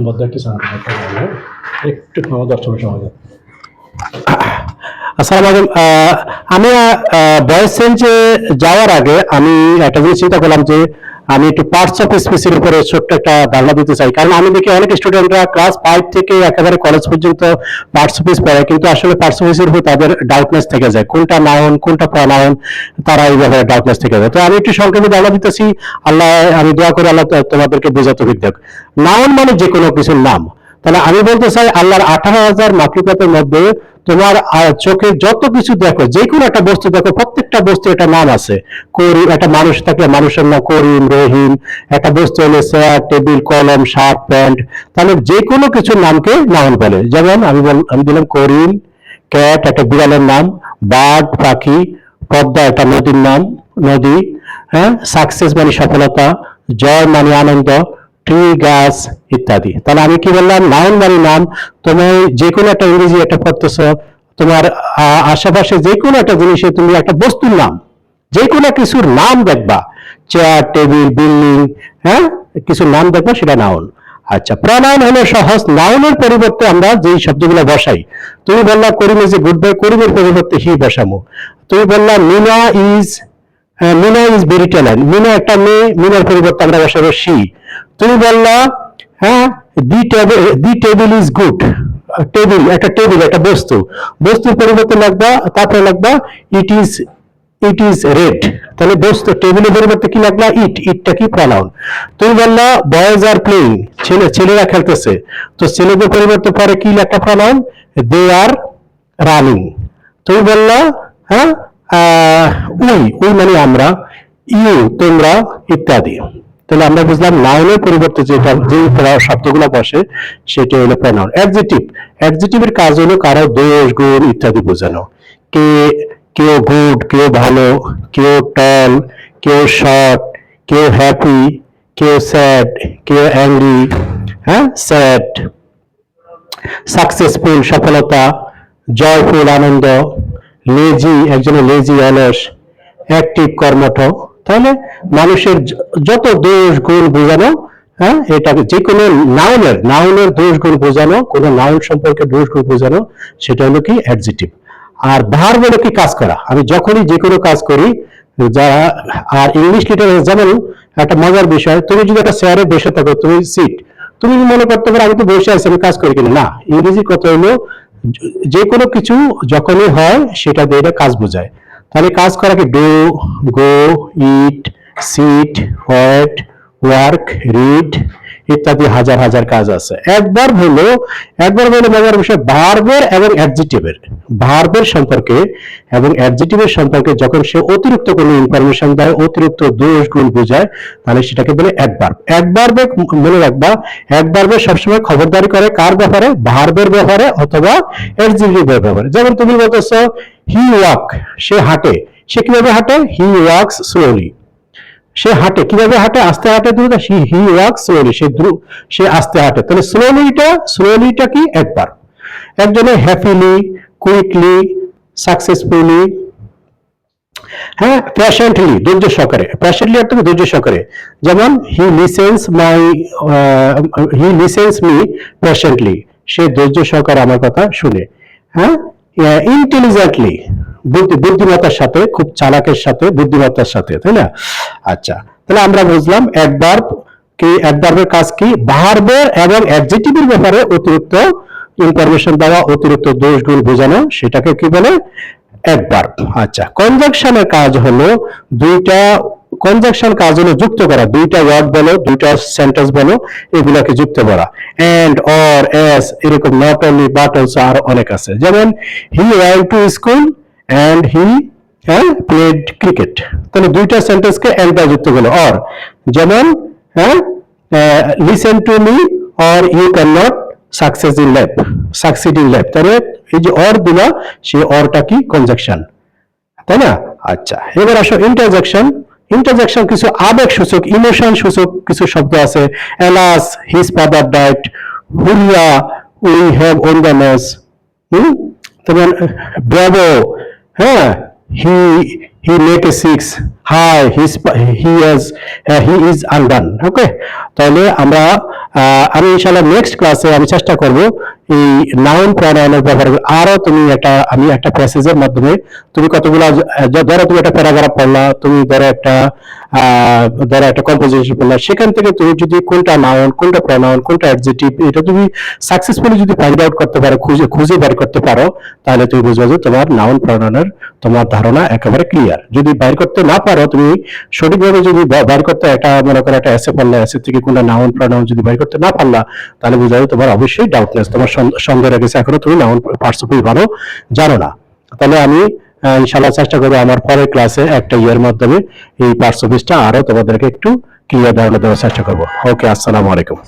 মধ্যে একটু একটু আমার দর্শকের সময় দেন। আসসালামু আলাইকুম। আমি ভয়েস চেঞ্জে যাওয়ার আগে আমি একটা জিনিস চিন্তা করলাম যে আমি একটু পার্টস অফ স্পিচের উপরে ছোট্ট একটা ধারণা দিতে চাই, কারণ আমি দেখি অনেক স্টুডেন্টরা ক্লাস 5 থেকে একেবারে কলেজ পর্যন্ত পার্টস অফ স্পিচ পড়ে, কিন্তু আসলে পার্টস অফ স্পিচের উপর তাদের ডাউটনেস থেকে যায়, কোনটা নাউন কোনটা প্রনাউন, তারা এই ব্যাপারে ডাউটনেস থেকে যায়। তো আমি একটু সংক্ষেপে ধারণা দিতেছি, আল্লাহ আমি দোয়া করি আল্লাহ তোমাদেরকে বোঝাতে তৌফিক দেখ। নাউন মানে যে কোনো কিছুর নাম। তাহলে আমি বলতে চাই আল্লাহর 18,000 মাখলুকাতের মধ্যে তোমার চোখে যত কিছু দেখো, যে কোনো একটা বস্তু দেখো, প্রত্যেকটা বস্তু একটা নাম আছে। করিম, একটা মানুষ থাকলে মানুষের নাম করিম, রহিম। একটা বস্তু হলে চেয়ার, টেবিল, কলম, শার্ট, প্যান্ট। তাহলে যে কোনো কিছুর নামকে নাউন বলে। যেমন আমি দিলাম করিম, ক্যাট একটা বিড়ালের নাম, বার্ড পাখি, পদ্মা একটা নদীর নাম, নদী, হ্যাঁ, সাকসেস মানে সফলতা, জয় মানে আনন্দ, ট্রি গাছ ইত্যাদি। তাহলে আমি কি বললাম, নাউন মানে নাম। তুমি যে কোনো একটা ইংরেজি একটা পড়তেছ, তোমার আশেপাশে যে কোনো একটা জিনিসে তুমি একটা বস্তুর নাম, যে কোনো কিছুর নাম দেখবা, চেয়ার, টেবিল, বিল্ডিং, হ্যাঁ, কিছুর নাম দেখবা, সেটা নাউন। আচ্ছা, প্রনাউন হলো সহজ। নাউনের পরিবর্তে আমরা যেই শব্দগুলো বসাই, তুমি বললা করিম ইজ এ গুড বয়, করিমের পরিবর্তে হি বসামো। তুমি বললা Meena is very talent, Meena একটা মেয়ে, মিনার পরিবর্তে আমরা বসাবো সি। তুমি বললা, হ্যাঁ, the table is good, table একটা বস্তু, বস্তুর পরিবর্তে লাগবা, তারপরে লাগবা ইট ইজ রেড। তাহলে বস্তু, টেবিলের পরিবর্তে কি লাগলা, ইটটা কি প্রনাউন। তুমি বললা বয়েজ আর প্লেইং, ছেলেরা খেলতেছে, তো ছেলেদের পরিবর্তে পরে কি একটা প্রনাউন, দে আর রানিং। তুমি বললা, হ্যাঁ, উই মানে আমরা, ইউ তোমরা ইত্যাদি। তাহলে আমরা বুঝলাম নাউনের পরিবর্তে যেটা যে শব্দগুলো বসে সেটা হলো প্রনাউন। অ্যাডজেক্টিভের কাজ হলো কারো দোষ গুণ ইত্যাদি বোঝানো। কে কেউ গুড, কেউ ভালো, কেউ টল, কেউ শর্ট, কেউ হ্যাপি, কেউ স্যাড, কেউ অ্যাংরি, হ্যাঁ, স্যাড, সাকসেসফুল সফলতা, জয়ফুল আনন্দ, লেজি একজনের লেজি অলস, অ্যাক্টিভ কর্মঠ। তাহলে মানুষের যত দোষ গুণ বোঝানো, হ্যাঁ, এটাকে যে কোনো নাউনের দোষ গুণ বোঝানো, কোনো নাউন সম্পর্কে দোষ গুণ বোঝানো, সেটা হলো কি অ্যাডজেক্টিভ। আর ভার্ব হলো কি কাজ করা। আমি যখনই যে কোনো কাজ করি, যারা, আর ইংলিশ লিটারেচার যেমন একটা মজার বিষয়, তুমি যদি একটা চেয়ারে বসে থাকো, তুমি সিট, তুমি মনে করতে পারো আমি তো বসে আছি, আমি কাজ করি কিনা, না, ইংরেজি কথা হলো যে কোনো কিছু যখনই হয় সেটা দিয়ে এটা কাজ বোঝায়। তাহলে কাজ করাকে do, go, eat, sit, what, work, read ইত্যাদি হাজার হাজার কাজ আছে। একবার হলো মজার বিষয় ভার্বের এবং ভার্বের সম্পর্কে এবং অ্যাডজেক্টিভের সম্পর্কে যখন সে অতিরিক্ত কোনো ইনফরমেশন দেয়, অতিরিক্ত দোষ গুণ বোঝায়, তাহলে সেটাকে বলে অ্যাডভার্ব। অ্যাডভার্বে মনে রাখবা, অ্যাডভার্বে সবসময় খবরদারি করে কার ব্যাপারে, ভার্বের ব্যাপারে অথবা অ্যাডজেক্টিভের ব্যাপারে। যেমন তুমি বলতেছো হি ওয়াক, সে হাঁটে, সে কিভাবে হাঁটে, হি ওয়াকস স্লোলি। সে হাঁটে কিভাবে হাঁটে, আস্তে হাঁটে দ্রুত, হি ওয়াকস স্লোলি, সে আস্তে হাঁটে। তাহলে স্লোলিটা কি অ্যাডভার্ব। একজনে হ্যাপিলি, কুইকলি, সাকসেসফুলি, হ্যাঁ, প্যাশেন্টলি ধৈর্য সহকারে, প্যাশেন্টলি অর্থ ধৈর্য সহকারে। যেমন হি লিসেন্স মি প্যাশেন্টলি, সে ধৈর্য সহকারে আমার কথা শুনে। হ্যাঁ, ইন্টেলিজেন্টলি বুদ্ধিমত্তার সাথে, খুব চালাকের সাথে, বুদ্ধিমত্তার সাথে, তাই না? আচ্ছা, তাহলে আমরা বুঝলাম অ্যাডভার্বের কাজ কি, ভার্বের এবং অ্যাডজেক্টিভের ব্যাপারে অতিরিক্ত ইনফরমেশন দেওয়া, অতিরিক্ত দোষ গুণ বোঝানো, সেটাকে কি বলে, অ্যাডভার্ব। আচ্ছা, কনজাংশনের কাজ হলো যুক্ত করা, দুইটা ওয়ার্ড বলো, দুইটা সেন্টেন্স বলো, এগুলাকে যুক্ত করা। এন্ড, অর, এস, এরকম নট অনলি বাট অলসো আর অনেক আছে। যেমন he went to school and he played cricket. তাহলে দুইটা সেন্টেন্সকে এন্ড দ্বারা যুক্ত করলো। অর, যেমন, হ্যাঁ, listen to me or you can not succeed in life. তাহলে এই যে অর দিলা, সেই অরটা কি, কনজাংশন, তাই না? আচ্ছা, এবার আসো ইন্টারজেকশন কিছু আবেগ সূচক, ইমোশন সূচক কিছু শব্দ আছে। এলাস, হিজ ফাদার ডাইড, হুরিয়া, উই হ্যাভ ওন দ্য নেস, তেমন ব্রাভো, হ্যাঁ, হি মেক এ সিক্স, হাই হি ইজ আনডান। ওকে, তাহলে আমরা আমি ইনশাআল্লাহ নেক্সট ক্লাসে আমি চেষ্টা করব এই নাউন প্রনাউনের ব্যাপারে আরো আমি একটা প্যাসেজের মাধ্যমে তুমি কতগুলো, ধরো তুমি একটা প্যারাগ্রাফ পড়লা, তুমি ধরো একটা কম্পোজিশন পড়লা, সেখান থেকে তুমি যদি কোনটা নাউন, কোনটা প্রনাউন, কোনটা অ্যাডজেক্টিভ, এটা তুমি সাকসেসফুলি যদি ফাইন্ড আউট করতে পারো, খুঁজে বের করতে পারো, তাহলে তুমি বুঝবে যে তোমার নাউন প্রনাউনের তোমার ধারণা একেবারে ক্লিয়ার। যদি বাইর করতে না পারো, তুমি সঠিকভাবে যদি বাইর করতে, একটা মনে করো একটা এসে পড়লে, এসে থেকে কোনটা নাউন প্রনাউন যদি বাইর করতে না পারলা, তাহলে বোঝা যায় তোমার অবশ্যই ডাউটনেস, তোমার সন্দেহ রেখেছে, এখনো তুমি নাউন পার্টস অফ ভালো জানো না। তাহলে আমি ইনশাআল্লাহ চেষ্টা করবো আমার পরের ক্লাসে একটা ইয়ের মাধ্যমে এই পার্টস অফ আরো তোমাদেরকে একটু ক্লিয়ার ধারণা দেওয়ার চেষ্টা করবো। ওকে, আসসালামু আলাইকুম।